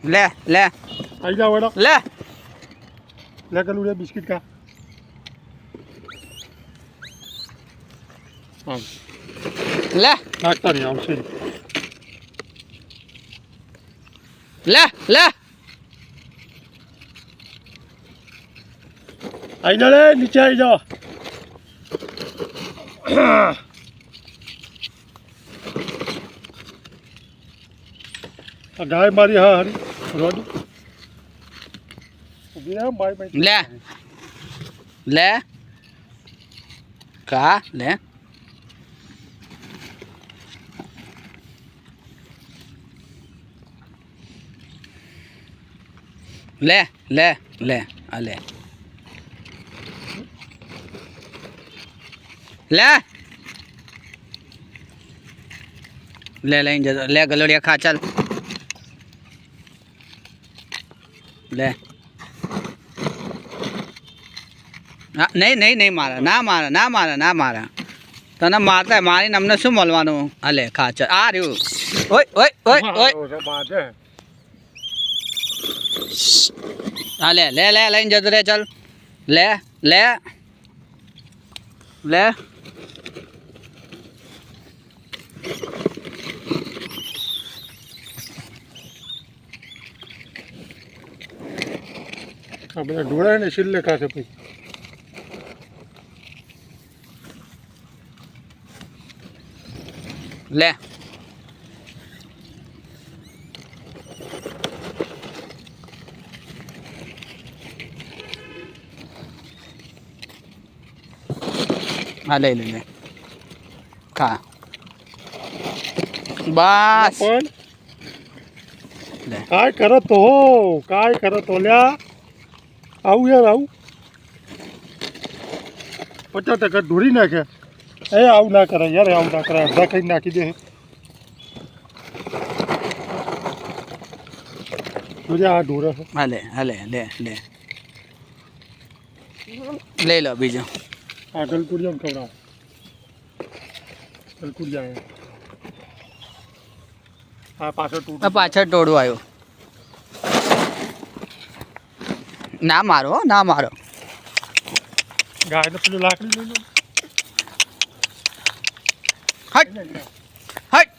લે લે આવી જાઓ હેડો લે લે કલું લે બિસ્કિટ ખા હા લે નાખતા નહીં આવશે લે લે આવી જાઓ લે નીચે આવી જાઓ આ ગાય મારી હા હરી રોડ ઊભી રહે મારી લે લે કા લે લે લે લે આ લે લે લે લઈને જતો લે ગલોડિયા ખા ચાલ લે હા નહીં નહીં નહીં મારા ના મારા ના મારા ના મારા તને મારતા મારીને અમને શું મળવાનું હા લે ખા ચાલ આ રહ્યું ઓય ઓય ઓય ઓય હા લે લે લે લઈને જતો રે ચાલ લે લે લે આ બધા ઢોળાય ને છેલ્લે ખાશે પછી લે હા લઈ લે ખા બસ પણ લે કાંઈ કરો તો હો કાંઈ કરો તો લ્યા આવું યાર આવું 50% ઢોળી નાખે એ આવું ના કરે યાર આવું ના કરે અડધા કઈ નાખી દે જોજે આ ઢોરે છે હા લે હા લે લે લે લઈ લો બીજો આ ગલકુડિયાને ખવડાવ ગલકુડિયા આ પાછળ તૂટ પાછળ ટોળું આવ્યું ના મારો હો, ના મારો ગાયને પેલું લાકડી લઈ લો હટ હટ